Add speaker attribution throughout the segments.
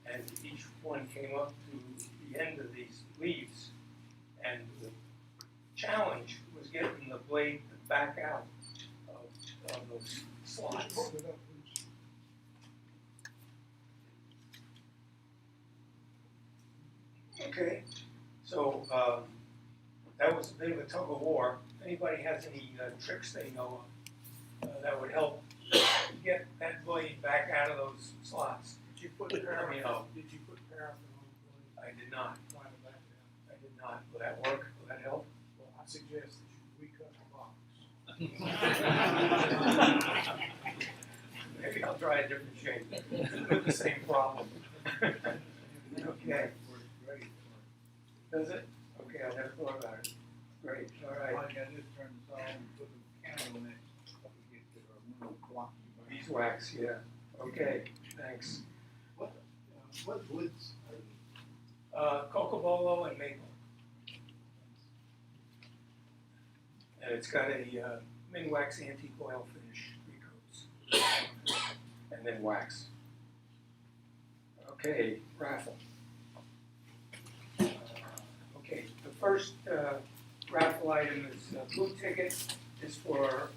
Speaker 1: and each one came up to the end of these leaves. And the challenge was getting the blade to back out of those slots. Okay, so that was a bit of a tug of war. If anybody has any tricks they know of that would help get that blade back out of those slots?
Speaker 2: Did you put
Speaker 1: Let me
Speaker 2: paraffin?
Speaker 1: know.
Speaker 2: Did you put paraffin on the blade?
Speaker 1: I did not.
Speaker 2: Line it back down.
Speaker 1: I did not. Will that work? Will that help?
Speaker 2: Well, I suggest that you recut the box.
Speaker 1: Maybe I'll try a different shape with the same problem. Okay. Does it? Okay, I never thought about it. Great. All right.
Speaker 3: All you gotta do is turn this on and put the candle in it. Get the window blocked.
Speaker 1: Beeswax, yeah. Okay, thanks.
Speaker 3: What woods are
Speaker 1: Cocobolo and maple. And it's got a Minwax antique oil finish, 3 coats. And then wax. Okay, raffle. Okay, the first raffle item is a blue ticket. Is for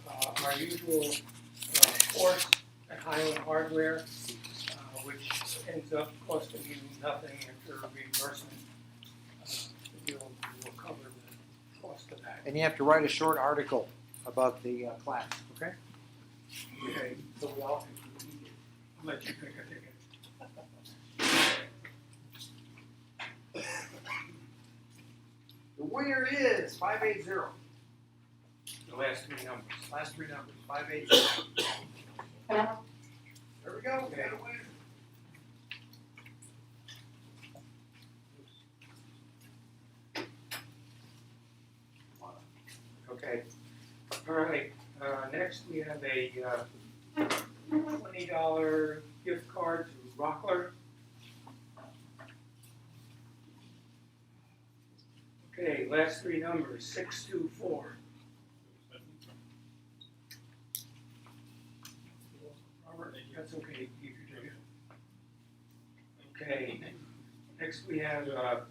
Speaker 1: our usual Force and Highland hardware, which ends up costing you nothing after reimbursement. We'll cover the cost of that.
Speaker 4: And you have to write a short article about the class, okay?
Speaker 1: Okay, so we all can I'll let you pick a ticket.
Speaker 4: The winner is 580.
Speaker 1: The last 3 numbers.
Speaker 4: Last 3 numbers, 580. There we go, we got a winner.
Speaker 1: Okay. All right. Next, we have a $20 gift card to Rockler. Okay, last 3 numbers, 624. Robert, that's okay. You can do it. Okay. Next, we have a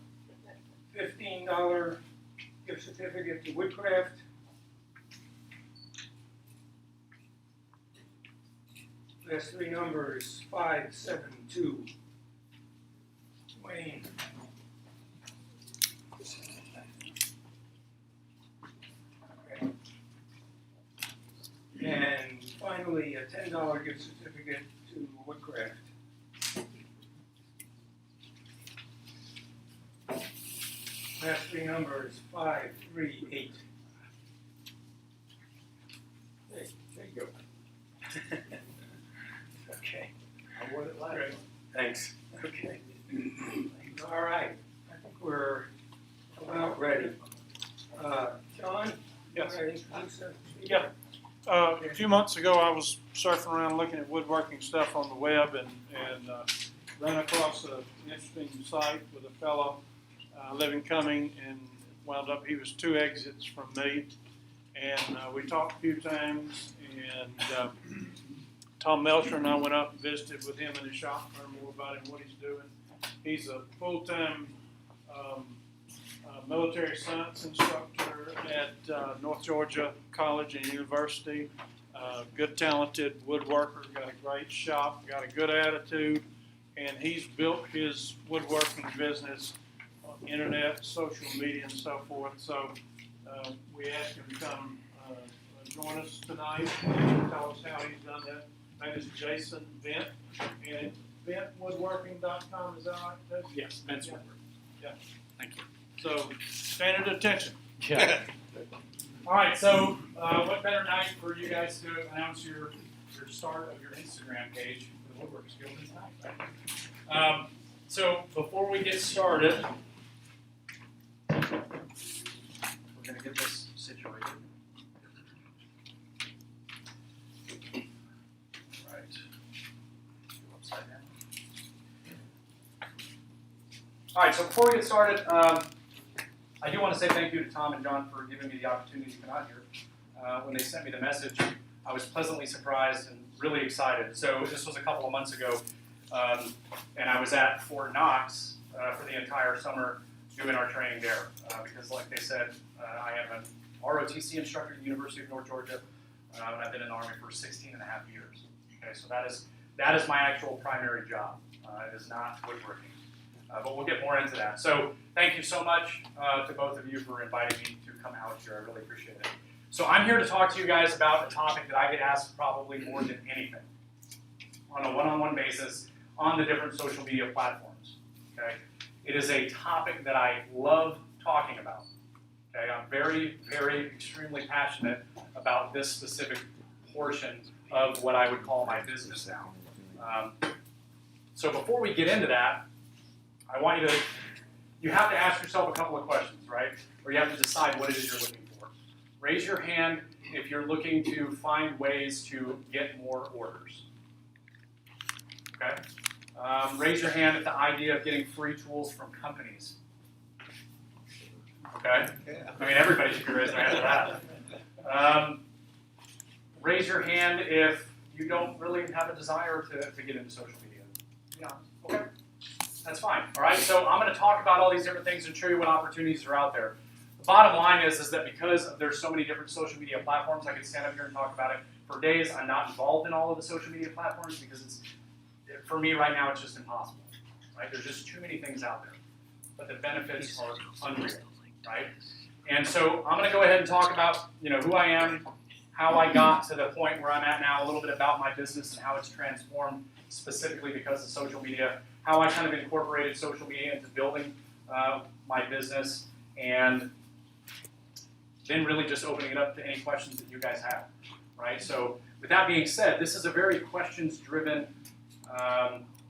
Speaker 1: $15 gift certificate to Woodcraft. Last 3 numbers, 572. Wayne. Okay. And finally, a $10 gift certificate to Woodcraft. Last 3 numbers, 538. Hey, there you go. Okay.
Speaker 3: I wore it last
Speaker 1: Great.
Speaker 3: time.
Speaker 1: Thanks. Okay. All right. I think we're about ready. John?
Speaker 2: Yes.
Speaker 1: You wanna introduce us?
Speaker 2: Yeah. A few months ago, I was surfing around looking at woodworking stuff on the web and ran across an interesting site with a fellow living Cumming, and wound up he was 2 exits from me, and we talked a few times, and Tom Melcher and I went up and visited with him in his shop, learned more about him, what he's doing. He's a full-time military science instructor at North Georgia College and University. Good, talented woodworker, got a great shop, got a good attitude, and he's built his woodworking business on the internet, social media, and so forth. So we asked him to come join us tonight and tell us how he's done that. My name is Jason Bent, and bentwoodworking.com, is that right?
Speaker 5: Yes, Ben's Woodwork.
Speaker 2: Yeah.
Speaker 5: Thank you.
Speaker 2: So, stand at attention.
Speaker 5: Yeah. All right, so what better night for you guys to announce your start of your Instagram page for the Woodworkers Guild tonight, right? So before we get started, we're going to get this situated. Right. Upside down. All right, so before we get started, I do want to say thank you to Tom and John for giving me the opportunity to come out here. When they sent me the message, I was pleasantly surprised and really excited. So this was a couple of months ago. And I was at Fort Knox for the entire summer doing our training there because, like they said, I am an ROTC instructor at the University of North Georgia, and I've been in the Army for 16 and a half years. Okay, so that is my actual primary job. It is not woodworking. But we'll get more into that. So thank you so much to both of you for inviting me to come out here. I really appreciate it. So I'm here to talk to you guys about a topic that I get asked probably more than anything on a one-on-one basis on the different social media platforms. Okay? It is a topic that I love talking about. Okay? I'm very, very, extremely passionate about this specific portion of what I would call my business now. So before we get into that, I want you have to ask yourself a couple of questions, right? Or you have to decide what it is you're looking for. Raise your hand if you're looking to find ways to get more orders. Okay? Raise your hand at the idea of getting free tools from companies. Okay? I mean, everybody should be raising their hand for that. Raise your hand if you don't really have a desire to get into social media. Yeah. Okay. That's fine. All right. So I'm going to talk about all these different things and show you what opportunities are out there. The bottom line is that because there's so many different social media platforms, I could stand up here and talk about it for days. I'm not involved in all of the social media platforms because for me right now, it's just impossible. Right? There's just too many things out there. But the benefits are unreal. Right? And so I'm going to go ahead and talk about who I am, how I got to the point where I'm at now, a little bit about my business and how it's transformed specifically because of social media, how I kind of incorporated social media into building my business, and then really just opening it up to any questions that you guys have, right? So with that being said, this is a very questions-driven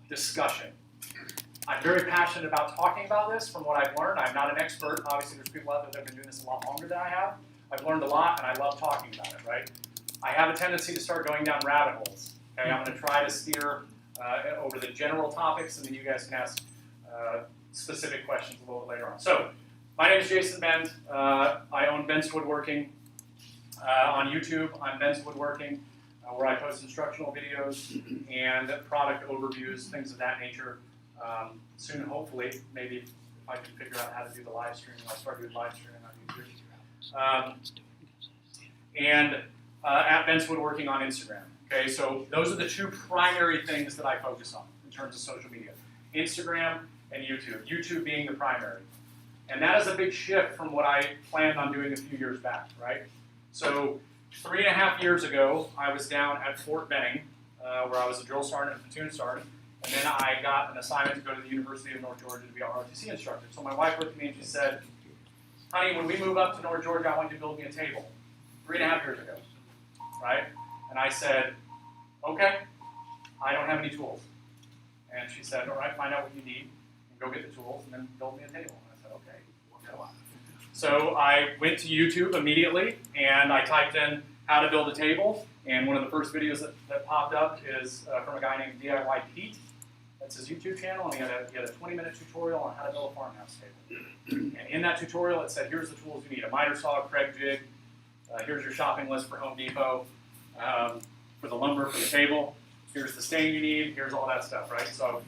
Speaker 5: discussion. I'm very passionate about talking about this from what I've learned. I'm not an expert. Obviously, there's people out there that have been doing this a lot longer than I have. I've learned a lot, and I love talking about it, right? I have a tendency to start going down rabbit holes. Okay, I'm going to try to steer over the general topics, and then you guys can ask specific questions a little bit later on. So, my name is Jason Bend. I own Bend's Woodworking. On YouTube, I'm Bend's Woodworking, where I post instructional videos and product overviews, things of that nature. Soon, hopefully, maybe if I can figure out how to do the live streaming, I'll start doing live streaming on YouTube. And at Bend's Woodworking on Instagram. Okay, so those are the two primary things that I focus on in terms of social media. Instagram and YouTube. YouTube being the primary. And that is a big shift from what I planned on doing a few years back, right? So 3.5 years ago, I was down at Fort Benning, where I was a drill sergeant and platoon sergeant. And then I got an assignment to go to the University of North Georgia to be a ROTC instructor. So my wife looked at me and she said, honey, when we move up to North Georgia, I want you to build me a table. 3.5 years ago, right? And I said, okay, I don't have any tools. And she said, all right, find out what you need, and go get the tools, and then build me a table. And I said, okay, go on. So I went to YouTube immediately, and I typed in how to build a table, and one of the first videos that popped up is from a guy named DIY Pete. That's his YouTube channel, and he had a 20-minute tutorial on how to build a farmhouse table. And in that tutorial, it said, here's the tools you need: a miter saw, Craig jig. Here's your shopping list for Home Depot, for the lumber for the table. Here's the stain you need. Here's all that stuff, right? So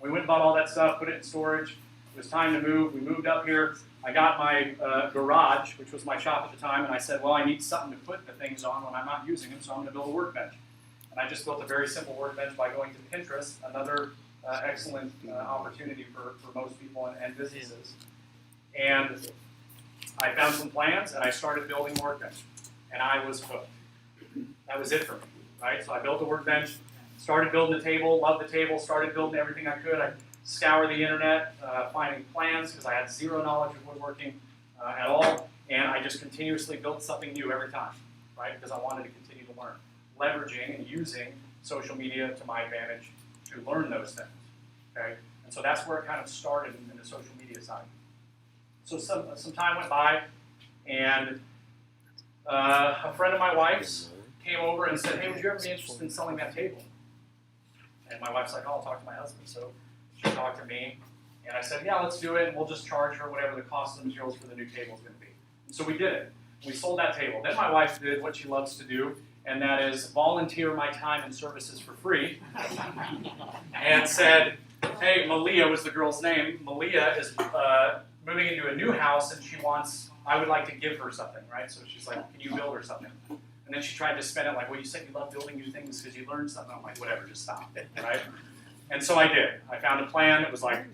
Speaker 5: we went and bought all that stuff, put it in storage. It was time to move. We moved up here. I got my garage, which was my shop at the time, and I said, well, I need something to put the things on when I'm not using them, so I'm going to build a workbench. And I just built a very simple workbench by going to Pinterest, another excellent opportunity for most people and businesses. And I found some plans, and I started building a workbench. And I was hooked. That was it for me, right? So I built a workbench, started building the table, loved the table, started building everything I could. I scoured the internet, finding plans, because I had zero knowledge of woodworking at all. And I just continuously built something new every time, right? Because I wanted to continue to learn. Leveraging and using social media to my advantage to learn those things, okay? And so that's where it kind of started in the social media side. So some time went by, and a friend of my wife's came over and said, hey, would you ever be interested in selling that table? And my wife's like, oh, I'll talk to my husband. So she talked to me, and I said, yeah, let's do it, and we'll just charge her whatever the cost of the materials for the new table is going to be. And so we did it. We sold that table. Then my wife did what she loves to do, and that is volunteer my time and services for free, and said, hey, Malia was the girl's name. Malia is moving into a new house, and I would like to give her something, right? So she's like, can you build her something? And then she tried to spin it like, well, you said you love building new things because you learned something. I'm like, whatever, just stop, right? And so I did. I found a plan. It was like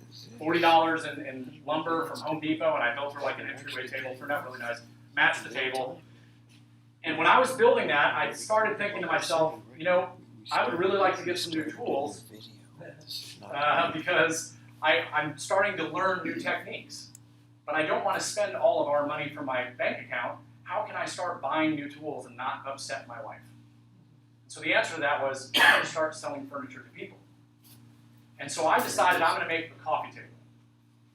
Speaker 5: $40 in lumber from Home Depot, and I built her like an entryway table. Turned out really nice. Matched the table. And when I was building that, I started thinking to myself, you know, I would really like to get some new tools because I'm starting to learn new techniques. But I don't want to spend all of our money from my bank account. How can I start buying new tools and not upset my wife? So the answer to that was, I'm going to start selling furniture to people. And so I decided I'm going to make a coffee table.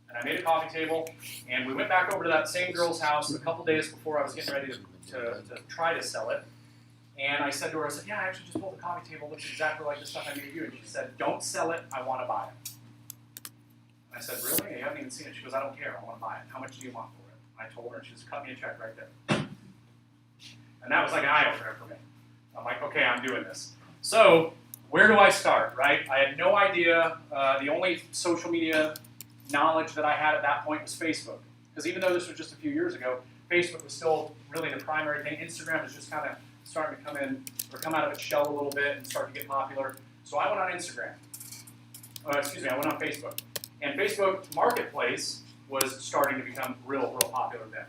Speaker 5: And I made a coffee table, and we went back over to that same girl's house a couple days before I was getting ready to try to sell it. And I said to her, I said, yeah, I actually just built a coffee table. It looks exactly like the stuff I made you. And she said, don't sell it. I want to buy it. I said, really? You haven't even seen it? She goes, I don't care. I want to buy it. How much do you want for it? I told her, and she just cut me a check right there. And that was like an eye-opener for me. I'm like, okay, I'm doing this. So where do I start, right? I had no idea. The only social media knowledge that I had at that point was Facebook. Because even though this was just a few years ago, Facebook was still really the primary thing. Instagram was just kind of starting to come in, or come out of its shell a little bit and start to get popular. So I went on Instagram. I went on Facebook. And Facebook Marketplace was starting to become real popular then.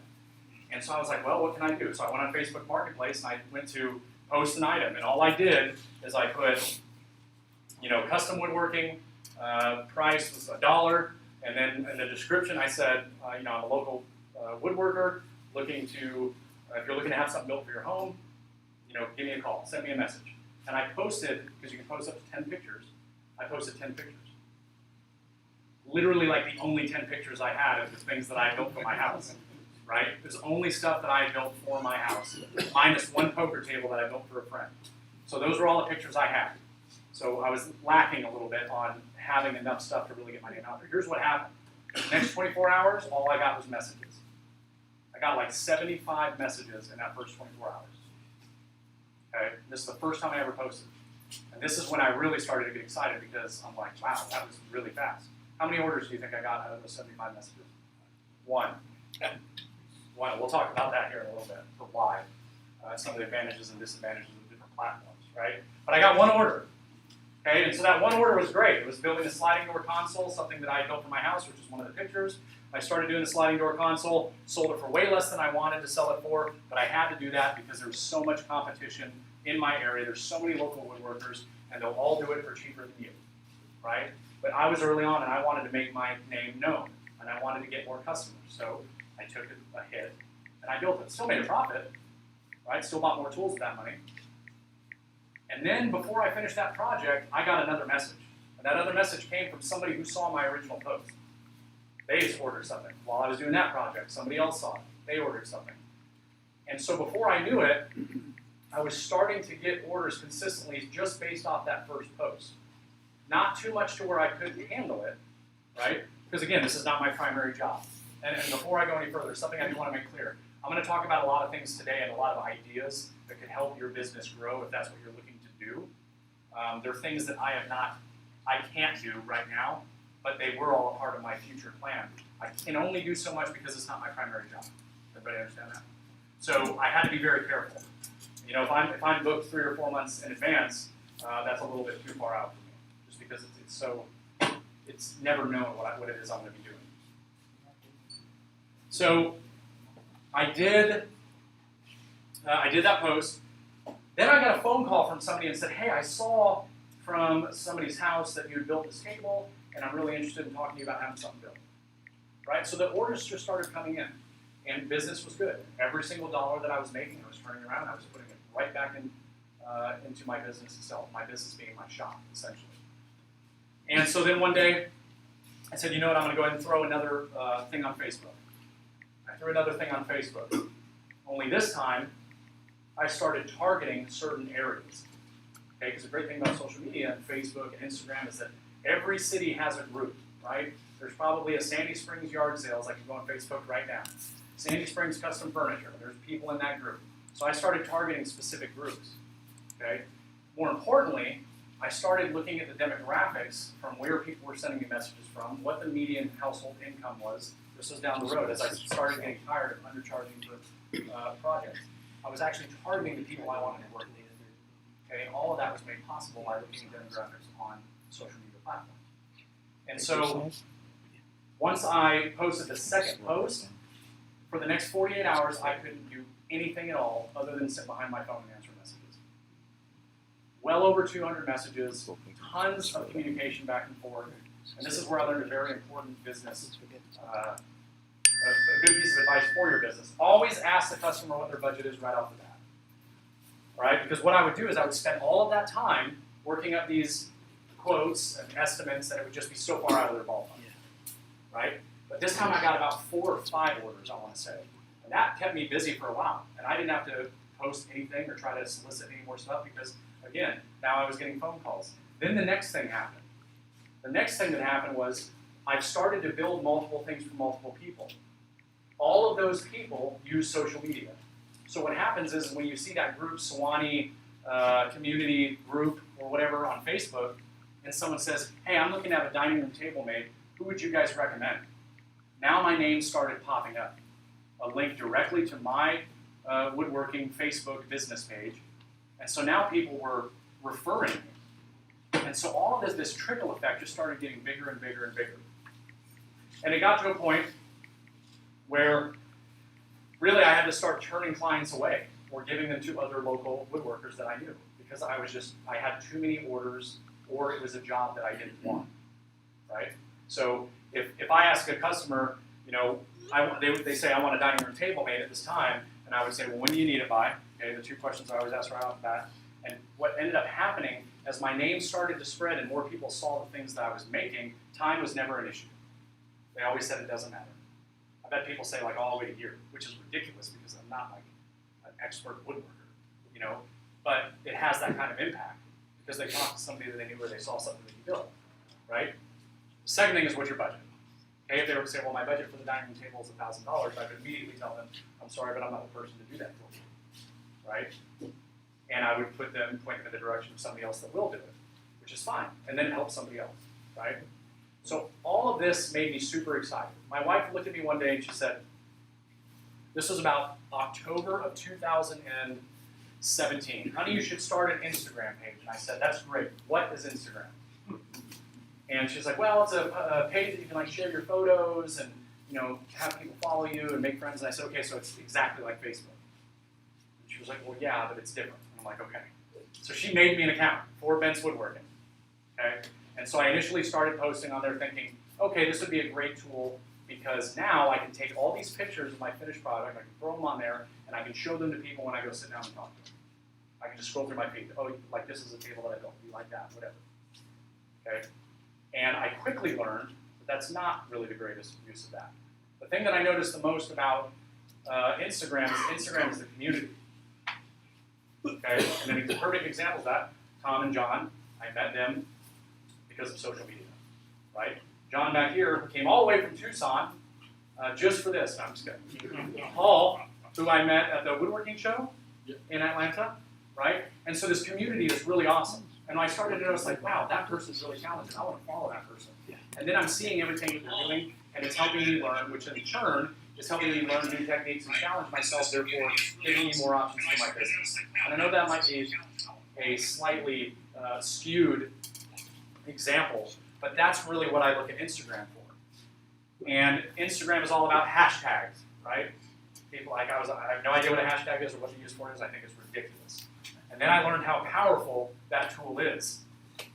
Speaker 5: And so I was like, well, what can I do? So I went on Facebook Marketplace, and I went to post an item. And all I did is I put, custom woodworking, price was $1. And then in the description, I said, I'm a local woodworker looking to, if you're looking to have something built for your home, give me a call, send me a message. And I posted, because you can post up to 10 pictures, I posted 10 pictures. Literally like the only 10 pictures I had of the things that I built for my house, right? It was only stuff that I built for my house, minus one poker table that I built for a friend. So those were all the pictures I had. So I was lacking a little bit on having enough stuff to really get my name out there. Here's what happened. The next 24 hours, all I got was messages. I got like 75 messages in that first 24 hours. Okay? This is the first time I ever posted. And this is when I really started to get excited because I'm like, wow, that was really fast. How many orders do you think I got out of those 75 messages? One. One. We'll talk about that here in a little bit, for why. Some of the advantages and disadvantages of different platforms, right? But I got one order. Okay, and so that one order was great. It was building a sliding door console, something that I had built for my house, which is one of the pictures. I started doing the sliding door console, sold it for way less than I wanted to sell it for, but I had to do that because there was so much competition in my area. There's so many local woodworkers, and they'll all do it for cheaper than you, right? But I was early on, and I wanted to make my name known, and I wanted to get more customers. So I took a hit, and I built it. Still made a profit, right? Still bought more tools with that money. And then before I finished that project, I got another message. And that other message came from somebody who saw my original post. They just ordered something. While I was doing that project, somebody else saw it. They ordered something. And so before I knew it, I was starting to get orders consistently just based off that first post. Not too much to where I couldn't handle it, right? Because again, this is not my primary job. And before I go any further, something I do want to make clear. I'm going to talk about a lot of things today and a lot of ideas that could help your business grow if that's what you're looking to do. There are things that I can't do right now, but they were all a part of my future plan. I can only do so much because it's not my primary job. Everybody understand that? So I had to be very careful. If I'm booked 3 or 4 months in advance, that's a little bit too far out for me, just because it's never known what it is I'm going to be doing. So I did that post. Then I got a phone call from somebody and said, hey, I saw from somebody's house that you had built this table, and I'm really interested in talking to you about having something built. Right? So the orders just started coming in, and business was good. Every single dollar that I was making, I was turning around, I was putting it right back into my business itself, my business being my shop, essentially. And so then one day, I said, you know what, I'm going to go ahead and throw another thing on Facebook. I threw another thing on Facebook. Only this time, I started targeting certain areas. Okay, because the great thing about social media and Facebook and Instagram is that every city has a group, right? There's probably a Sandy Springs yard sales, I can go on Facebook right now. Sandy Springs custom furniture, there's people in that group. So I started targeting specific groups. Okay? More importantly, I started looking at the demographics from where people were sending me messages from, what the median household income was. This was down the road as I started getting tired of undercharging for projects. I was actually targeting the people I wanted to work with. Okay, all of that was made possible by looking at demographics on social media platforms. And so, once I posted the second post, for the next 48 hours, I couldn't do anything at all other than sit behind my phone and answer messages. Well over 200 messages, tons of communication back and forth, and this is where I learned a very important business, a good piece of advice for your business. Always ask the customer what their budget is right off the bat. Right? Because what I would do is I would spend all of that time working up these quotes and estimates that it would just be so far out of their ballpark. Right? But this time I got about 4 or 5 orders, I want to say. And that kept me busy for a while. And I didn't have to post anything or try to solicit any more stuff because, again, now I was getting phone calls. Then the next thing happened. The next thing that happened was I started to build multiple things for multiple people. All of those people use social media. So what happens is when you see that group, Sewanee community group or whatever on Facebook, and someone says, hey, I'm looking to have a dining room table made, who would you guys recommend? Now my name started popping up. A link directly to my woodworking Facebook business page. And so now people were referring me. And so all of this trickle effect just started getting bigger and bigger and bigger. And it got to a point where really I had to start turning clients away or giving them to other local woodworkers that I knew because I had too many orders or it was a job that I didn't want, right? So if I ask a customer, you know, they say I want a dining room table made at this time, and I would say, well, when do you need it by? Okay, the 2 questions I always ask right off the bat. And what ended up happening as my name started to spread and more people saw the things that I was making, time was never an issue. They always said it doesn't matter. I bet people say like, oh, I'll wait a year, which is ridiculous because I'm not like an expert woodworker, you know, but it has that kind of impact because they talked to somebody that they knew or they saw something that you built, right? The second thing is what's your budget? Okay, if they were to say, well, my budget for the dining room table is $1,000, I would immediately tell them, I'm sorry, but I'm not the person to do that for you, right? And I would point them in the direction of somebody else that will do it, which is fine, and then help somebody else, right? So all of this made me super excited. My wife looked at me one day and she said, this was about October of 2017. Honey, you should start an Instagram page. And I said, that's great. What is Instagram? And she's like, well, it's a page that you can like share your photos and have people follow you and make friends. And I said, okay, so it's exactly like Facebook. And she was like, well, yeah, but it's different. And I'm like, okay. So she made me an account for Ben's Woodworking. Okay. And so I initially started posting on there thinking, okay, this would be a great tool because now I can take all these pictures of my finished product, I can throw them on there, and I can show them to people when I go sit down and talk to them. I can just scroll through my feed. Oh, like this is a table that I built. You like that? Whatever. Okay? And I quickly learned that that's not really the greatest use of that. The thing that I noticed the most about Instagram is the community. Okay? And then a perfect example of that, Tom and John, I met them because of social media, right? John back here came all the way from Tucson just for this. No, I'm just kidding. Paul, who I met at the woodworking show in Atlanta, right? And so this community is really awesome. And I started to notice, like, wow, that person's really talented. I want to follow that person. And then I'm seeing everything that they're doing, and it's helping me learn, which in turn is helping me learn new techniques and challenge myself, therefore giving me more options for my business. And I know that might be a slightly skewed example, but that's really what I look at Instagram for. And Instagram is all about hashtags, right? People I have no idea what a hashtag is or what the use for it is. I think it's ridiculous. And then I learned how powerful that tool is.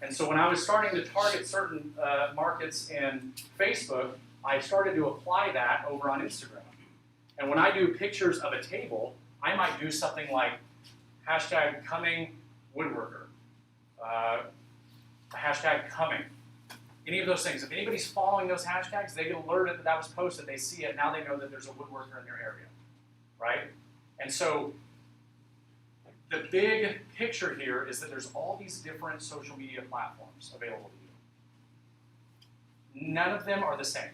Speaker 5: And so when I was starting to target certain markets in Facebook, I started to apply that over on Instagram. And when I do pictures of a table, I might do something like hashtag coming woodworker, hashtag coming. Any of those things. If anybody's following those hashtags, they get alerted that that was posted. They see it. Now they know that there's a woodworker in their area, right? And so the big picture here is that there's all these different social media platforms available to you. None of them are the same.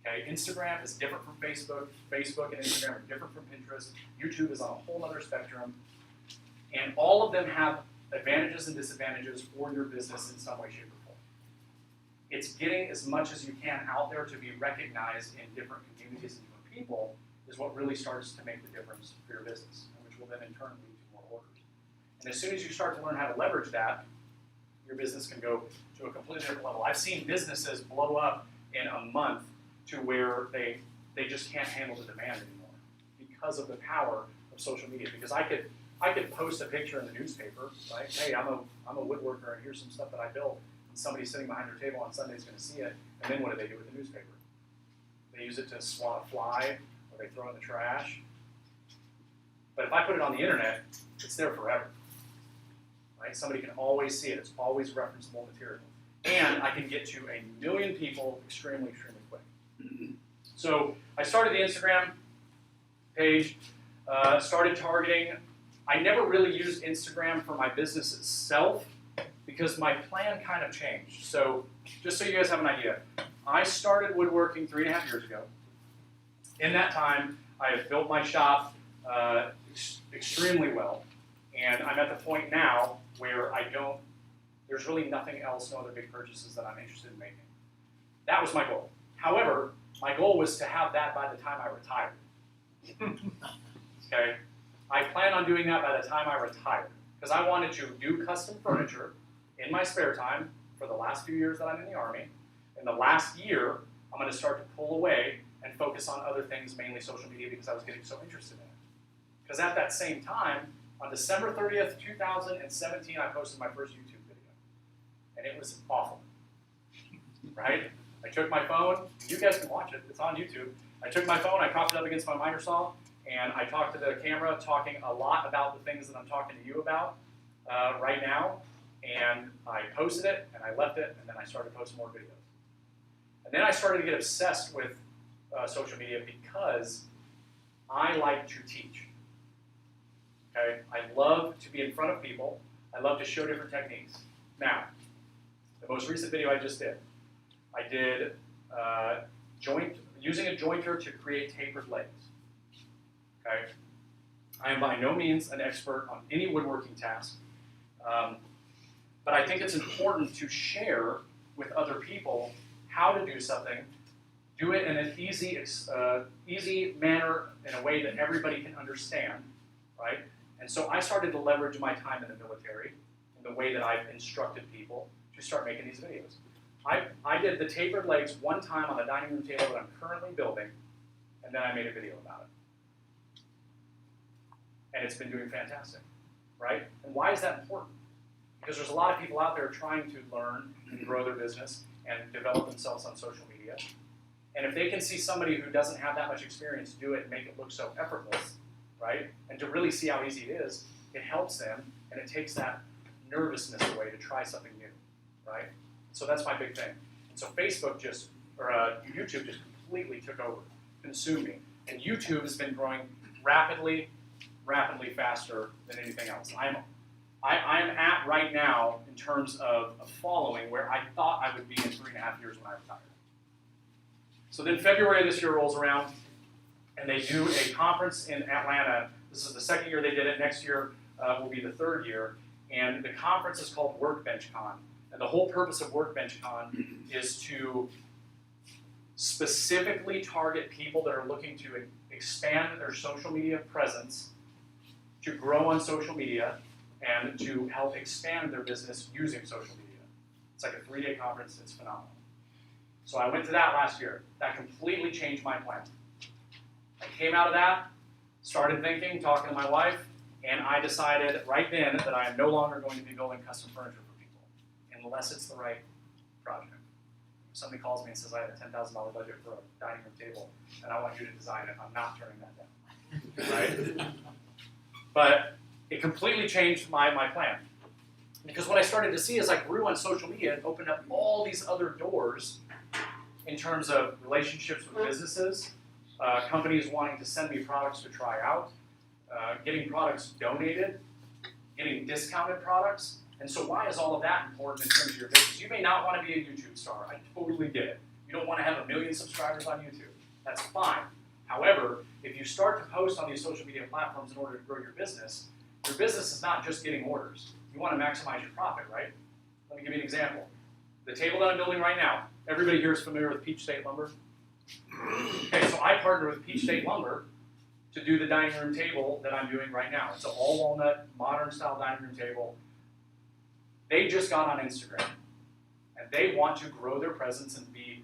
Speaker 5: Okay, Instagram is different from Facebook. Facebook and Instagram are different from Pinterest. YouTube is on a whole other spectrum.
Speaker 6: And all of them have advantages and disadvantages for your business in some way, shape, or form. It's getting as much as you can out there to be recognized in different communities and different people is what really starts to make the difference for your business, and which will then in turn lead to more orders. And as soon as you start to learn how to leverage that, your business can go to a completely different level. I've seen businesses blow up in a month to where they just can't handle the demand anymore because of the power of social media. Because I could post a picture in the newspaper, right? Hey, I'm a woodworker, and here's some stuff that I built. And somebody sitting behind their table on Sunday is going to see it. And then what do they do with the newspaper? They use it to swat a fly, or they throw it in the trash. But if I put it on the internet, it's there forever. Right? Somebody can always see it. It's always referenceable material. And I can get to 1 million people extremely, extremely quick. So I started the Instagram page, started targeting. I never really used Instagram for my business itself because my plan kind of changed. So just so you guys have an idea, I started woodworking 3.5 years ago. In that time, I have built my shop extremely well. And I'm at the point now where there's really nothing else, no other big purchases that I'm interested in making. That was my goal. However, my goal was to have that by the time I retired. Okay? I plan on doing that by the time I retire because I wanted to do custom furniture in my spare time for the last few years that I'm in the Army. In the last year, I'm going to start to pull away and focus on other things, mainly social media, because I was getting so interested in it. Because at that same time, on December 30th, 2017, I posted my first YouTube video. And it was awful. Right? I took my phone. You guys can watch it. It's on YouTube. I took my phone, I propped it up against my miter saw, and I talked to the camera, talking a lot about the things that I'm talking to you about right now. And I posted it, and I left it, and then I started posting more videos. And then I started to get obsessed with social media because I like to teach. Okay? I love to be in front of people. I love to show different techniques. Now, the most recent video I just did, I did using a jointer to create tapered legs. Okay? I am by no means an expert on any woodworking task, but I think it's important to share with other people how to do something, do it in an easy manner, in a way that everybody can understand, right? And so I started to leverage my time in the military in the way that I've instructed people to start making these videos. I did the tapered legs one time on a dining room table that I'm currently building, and then I made a video about it. And it's been doing fantastic, right? And why is that important? Because there's a lot of people out there trying to learn and grow their business and develop themselves on social media. And if they can see somebody who doesn't have that much experience do it and make it look so effortless, right? And to really see how easy it is, it helps them, and it takes that nervousness away to try something new, right? So that's my big thing. And so YouTube just completely took over, consumed me. And YouTube has been growing rapidly faster than anything else. I am at right now in terms of a following where I thought I would be in 3.5 years when I retired. So then February of this year rolls around, and they do a conference in Atlanta. This is the second year they did it. Next year will be the third year. And the conference is called Workbench Con. And the whole purpose of Workbench Con is to specifically target people that are looking to expand their social media presence, to grow on social media, and to help expand their business using social media. It's like a 3-day conference. It's phenomenal. So I went to that last year. That completely changed my plan. I came out of that, started thinking, talking to my wife, and I decided right then that I am no longer going to be building custom furniture for people, unless it's the right project. If somebody calls me and says I have a $10,000 budget for a dining room table, and I want you to design it, I'm not turning that down. Right? But it completely changed my plan. Because what I started to see as I grew on social media, it opened up all these other doors in terms of relationships with businesses, companies wanting to send me products to try out, getting products donated, getting discounted products. And so why is all of that important in terms of your business? You may not want to be a YouTube star. I totally get it. You don't want to have 1 million subscribers on YouTube. That's fine. However, if you start to post on these social media platforms in order to grow your business, Your business is not just getting orders. You want to maximize your profit, right? Let me give you an example. The table that I'm building right now, everybody here is familiar with Peach State Lumber? Okay, so I partnered with Peach State Lumber to do the dining room table that I'm doing right now. It's an all walnut, modern style dining room table. They just got on Instagram, and they want to grow their presence and be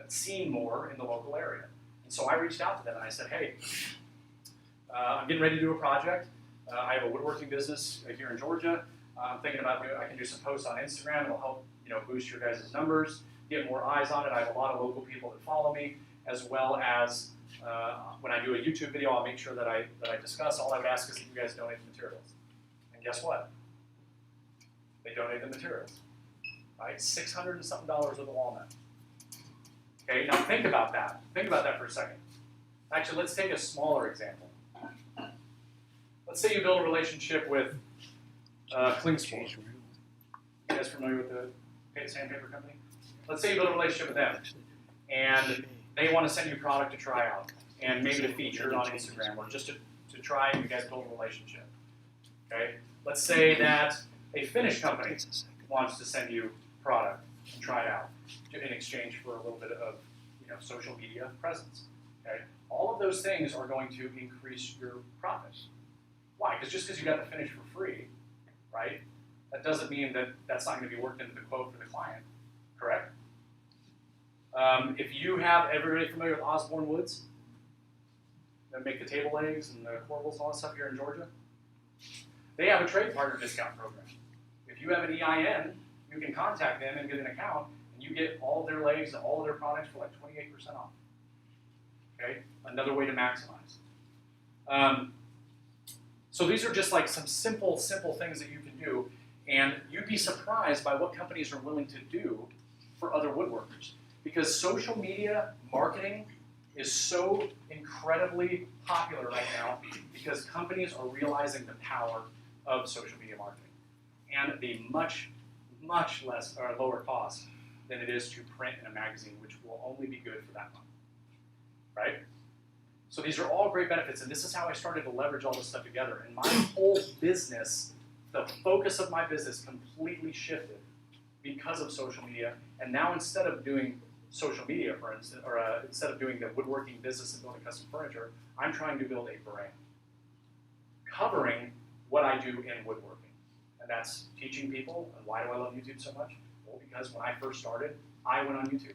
Speaker 6: seen more in the local area. And so I reached out to them and I said, hey, I'm getting ready to do a project. I have a woodworking business here in Georgia. I'm thinking about I can do some posts on Instagram. It'll help boost your guys' numbers, get more eyes on it. I have a lot of local people that follow me, as well as when I do a YouTube video, I'll make sure that I discuss. All I would ask is that you guys donate the materials. And guess what? They donate the materials, right? $600 and something worth of walnut. Okay, now think about that. Think about that for a second. Actually, let's take a smaller example. Let's say you build a relationship with Klingspor. You guys familiar with the sandpaper company? Let's say you build a relationship with them, and they want to send you product to try out, and maybe to feature it on Instagram, or just to try and you guys build a relationship. Okay? Let's say that a Finnish company wants to send you product and try it out in exchange for a little bit of social media presence. Okay? All of those things are going to increase your profits. Why? Because just because you got the finish for free, right? That doesn't mean that that's not going to be worked into the quote for the client, correct? If you have everybody familiar with Osborne Woods, that make the table legs and the corbels and all that stuff here in Georgia, they have a trade partner discount program. If you have an EIN, you can contact them and get an account, and you get all of their legs and all of their products for like 28% off. Okay, another way to maximize. So these are just like some simple things that you can do, and you'd be surprised by what companies are willing to do for other woodworkers. Because social media marketing is so incredibly popular right now because companies are realizing the power of social media marketing and the much less or lower cost than it is to print in a magazine, which will only be good for that month, right? So these are all great benefits, and this is how I started to leverage all this stuff together. And my whole business, the focus of my business completely shifted because of social media. And now instead of doing social media, for instance, or instead of doing the woodworking business and building custom furniture, I'm trying to build a brand covering what I do in woodworking. And that's teaching people. And why do I love YouTube so much? Well, because when I first started, I went on YouTube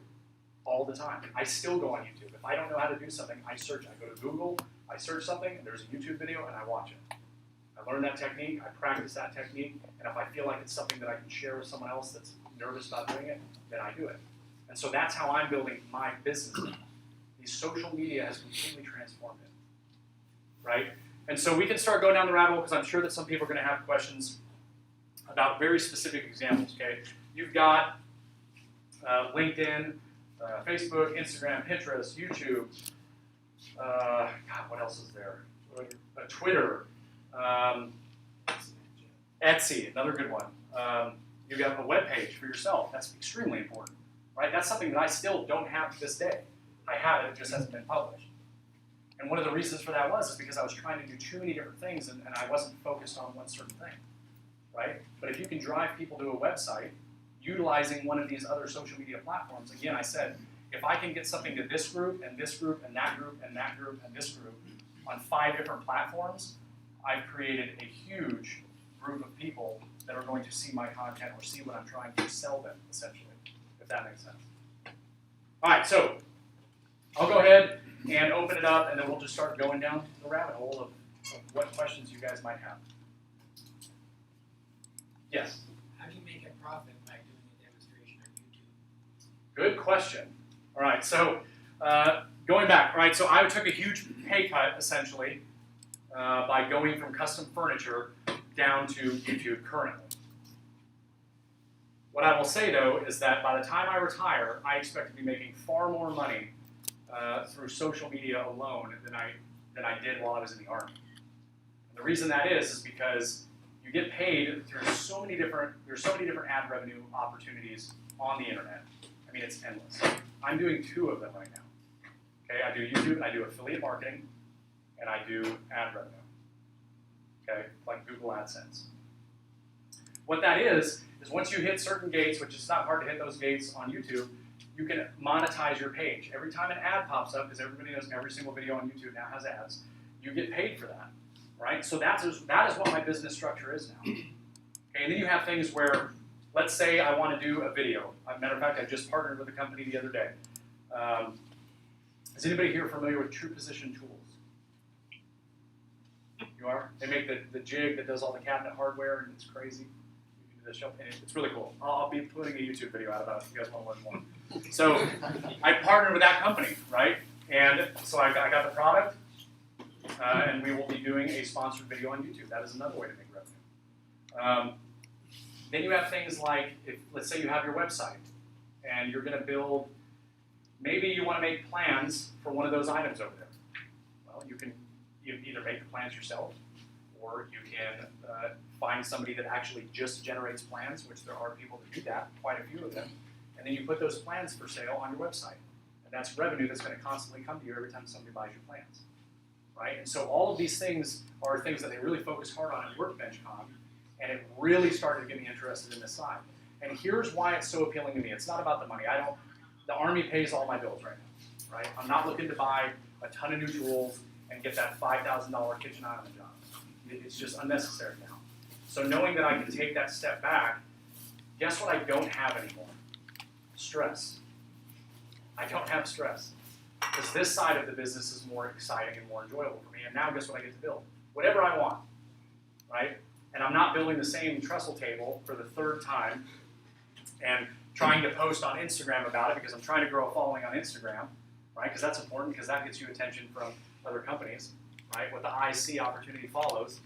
Speaker 6: all the time. I still go on YouTube. If I don't know how to do something, I search. I go to Google, I search something, and there's a YouTube video, and I watch it. I learn that technique, I practice that technique, and if I feel like it's something that I can share with someone else that's nervous about doing it, then I do it. And so that's how I'm building my business now. The social media has completely transformed it, right? And so we can start going down the rabbit hole because I'm sure that some people are going to have questions about very specific examples, okay? You've got LinkedIn, Facebook, Instagram, Pinterest, YouTube, God, what else is there? Twitter, Etsy, another good one. You got a web page for yourself. That's extremely important, right? That's something that I still don't have to this day. I have it, it just hasn't been published. And one of the reasons for that was because I was trying to do too many different things and I wasn't focused on one certain thing, right? But if you can drive people to a website utilizing one of these other social media platforms, again, I said, if I can get something to this group and this group and that group and that group and this group on 5 different platforms, I've created a huge group of people that are going to see my content or see what I'm trying to sell them, essentially, if that makes sense. All right, so I'll go ahead and open it up, and then we'll just start going down the rabbit hole of what questions you guys might have. Yes?
Speaker 7: How do you make a profit by doing a demonstration on YouTube?
Speaker 6: Good question. All right, so going back, all right, so I took a huge pay cut, essentially, by going from custom furniture down to YouTube currently. What I will say, though, is that by the time I retire, I expect to be making far more money through social media alone than I did while I was in the Army. And the reason that is because you get paid through there's so many different ad revenue opportunities on the internet. I mean, it's endless. I'm doing 2 of them right now. Okay, I do YouTube and I do affiliate marketing, and I do ad revenue. okay, like Google AdSense. What that is once you hit certain gates, which is not hard to hit those gates on YouTube, you can monetize your page. Every time an ad pops up, because everybody knows every single video on YouTube now has ads, you get paid for that, right? So that is what my business structure is now. Okay, and then you have things where, let's say I want to do a video. As a matter of fact, I just partnered with a company the other day. Is anybody here familiar with True Position Tools? You are? They make the jig that does all the cabinet hardware, and it's crazy. You can do this show, and it's really cool. I'll be putting a YouTube video out about it if you guys want to learn more. So I partnered with that company, right? And so I got the product, and we will be doing a sponsored video on YouTube. That is another way to make revenue. Then you have things like, let's say you have your website, and you're going to build, maybe you want to make plans for one of those items over there. Well, you can either make the plans yourself, or you can find somebody that actually just generates plans, which there are people that do that, quite a few of them, and then you put those plans for sale on your website. And that's revenue that's going to constantly come to you every time somebody buys your plans, right? And so all of these things are things that they really focus hard on at WorkbenchCon, and it really started to get me interested in this side. And here's why it's so appealing to me. It's not about the money. The Army pays all my bills right now, right? I'm not looking to buy a ton of new tools and get that $5,000 kitchen island job. It's just unnecessary now. So knowing that I can take that step back, guess what I don't have anymore? Stress. I don't have stress. Because this side of the business is more exciting and more enjoyable for me. And now guess what I get to build? Whatever I want, right? And I'm not building the same trestle table for the third time and trying to post on Instagram about it because I'm trying to grow a following on Instagram, right? Because that's important because that gets you attention from other companies, right? What the eyes see, opportunity follows.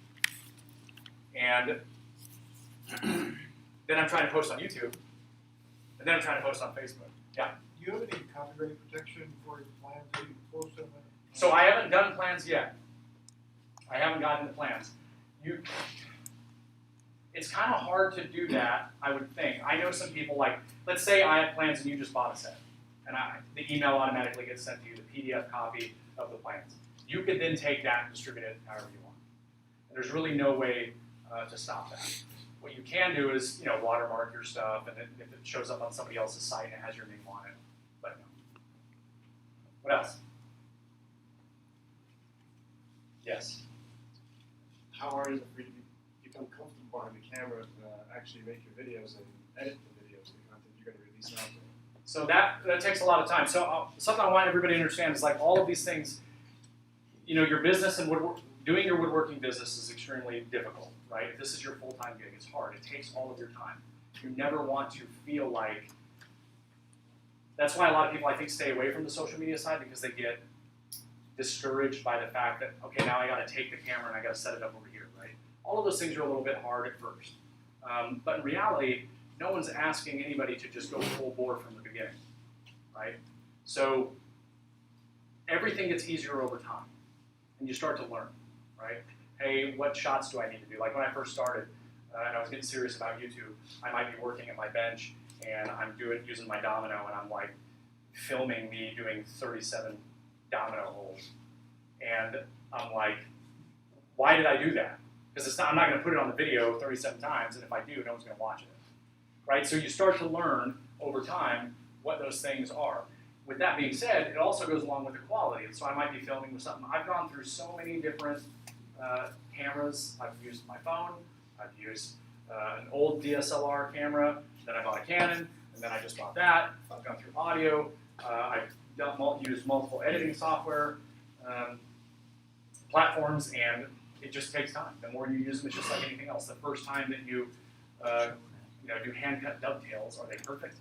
Speaker 6: And then I'm trying to post on YouTube. And then I'm trying to post on Facebook. Yeah?
Speaker 3: Do you have any copyright protection for your plans that you post on that?
Speaker 6: So I haven't done plans yet. I haven't gotten the plans. It's kind of hard to do that, I would think. I know some people, like, let's say I have plans and you just bought a set. And the email automatically gets sent to you, the PDF copy of the plans. You could then take that and distribute it however you want. And there's really no way to stop that. What you can do is, watermark your stuff, and if it shows up on somebody else's site and it has your name on it. But no. What else? Yes.
Speaker 8: How hard is it for you to become comfortable behind the camera to actually make your videos and edit the videos, the content you're going to release out there?
Speaker 6: So that takes a lot of time. So something I want everybody to understand is like all of these things, your business and doing your woodworking business is extremely difficult, right? If this is your full-time gig, it's hard. It takes all of your time. You never want to feel like, that's why a lot of people I think stay away from the social media side because they get discouraged by the fact that, okay, now I got to take the camera and I got to set it up over here, right? All of those things are a little bit hard at first. But in reality, no one's asking anybody to just go full bore from the beginning, right? So everything gets easier over time, and you start to learn, right? Hey, what shots do I need to do? Like when I first started, and I was getting serious about YouTube, I might be working at my bench, and I'm using my domino, and I'm like filming me doing 37 domino holes, and I'm like, why did I do that? Because I'm not going to put it on the video 37 times, and if I do, no one's going to watch it. Right? So you start to learn over time what those things are. With that being said, it also goes along with the quality. So I might be filming with something. I've gone through so many different cameras. I've used my phone. I've used an old DSLR camera. Then I bought a Canon, and then I just bought that. I've gone through audio. I've used multiple editing software platforms, and it just takes time. The more you use them, it's just like anything else. The first time that you do hand-cut dovetails, are they perfect?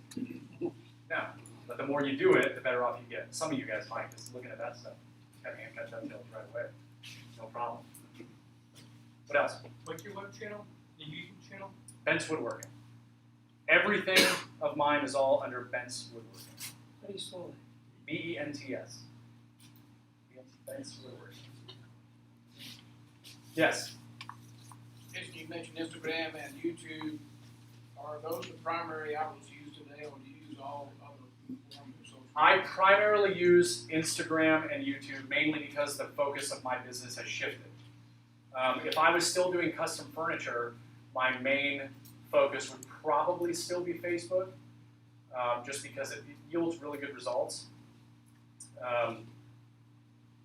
Speaker 6: No. But the more you do it, the better off you get. Some of you guys might, just looking at that stuff. Got hand-cut dovetails right away. No problem. What else?
Speaker 1: What's your web channel? The YouTube channel?
Speaker 6: Bent's Woodworking. Everything of mine is all under Bent's Woodworking.
Speaker 7: How do you spell that?
Speaker 6: B-E-N-T-S. Bent's Woodworking. Yes?
Speaker 7: Jason, you mentioned Instagram and YouTube. Are those the primary outlets you use today, or do you use all other forms of social media?
Speaker 6: I primarily use Instagram and YouTube mainly because the focus of my business has shifted. If I was still doing custom furniture, my main focus would probably still be Facebook, just because it yields really good results.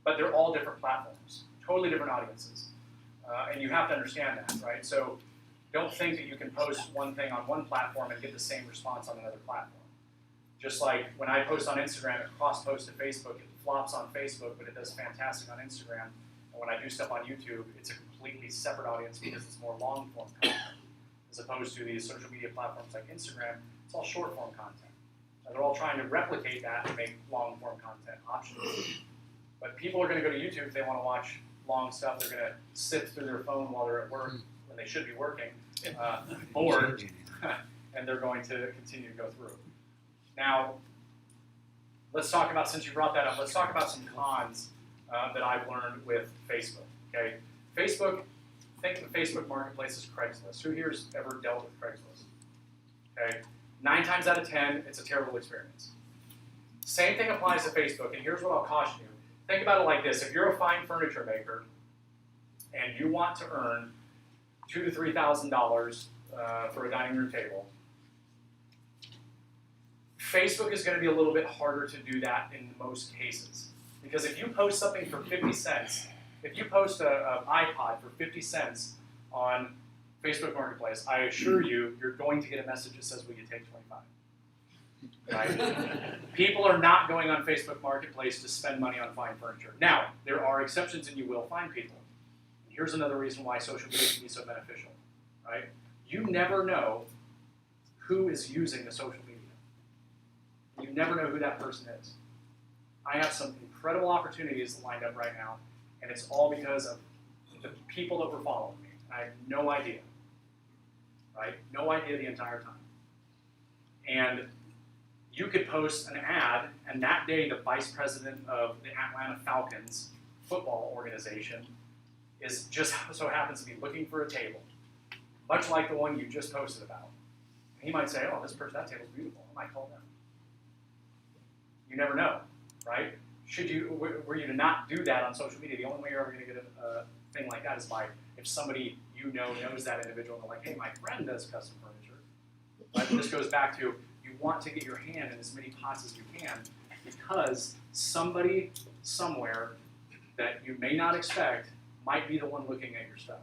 Speaker 6: But they're all different platforms, totally different audiences. And you have to understand that, right? So don't think that you can post one thing on one platform and get the same response on another platform. Just like when I post on Instagram, it cross-posts to Facebook, it flops on Facebook, but it does fantastic on Instagram. And when I do stuff on YouTube, it's a completely separate audience because it's more long-form content. As opposed to these social media platforms like Instagram, it's all short-form content. And they're all trying to replicate that and make long-form content optional. But people are going to go to YouTube if they want to watch long stuff. They're going to sift through their phone while they're at work when they should be working, bored, and they're going to continue to go through. Now, let's talk about, since you brought that up, let's talk about some cons that I've learned with Facebook. Okay, Facebook, think of the Facebook marketplace as Craigslist. Who here has ever dealt with Craigslist? Okay, 9 times out of 10, it's a terrible experience. Same thing applies to Facebook, and here's what I'll caution you. Think about it like this. If you're a fine furniture maker and you want to earn $2,000 to $3,000 for a dining room table, Facebook is going to be a little bit harder to do that in most cases. Because if you post something for 50 cents, if you post an iPod for 50 cents on Facebook Marketplace, I assure you, you're going to get a message that says, will you take 25? Right? People are not going on Facebook Marketplace to spend money on fine furniture. Now, there are exceptions and you will find people. Here's another reason why social media can be so beneficial. Right? You never know who is using the social media. You never know who that person is. I have some incredible opportunities lined up right now, and it's all because of the people that were following me. I have no idea. Right? No idea the entire time. And you could post an ad, and that day the vice president of the Atlanta Falcons football organization is just so happens to be looking for a table, much like the one you just posted about. And he might say, oh, that table's beautiful. I might call them. You never know, right? Were you to not do that on social media, the only way you're ever going to get a thing like that is by if somebody you know knows that individual and they're like, hey, my friend does custom furniture. Right? This goes back to you want to get your hand in as many pots as you can because somebody somewhere that you may not expect might be the one looking at your stuff.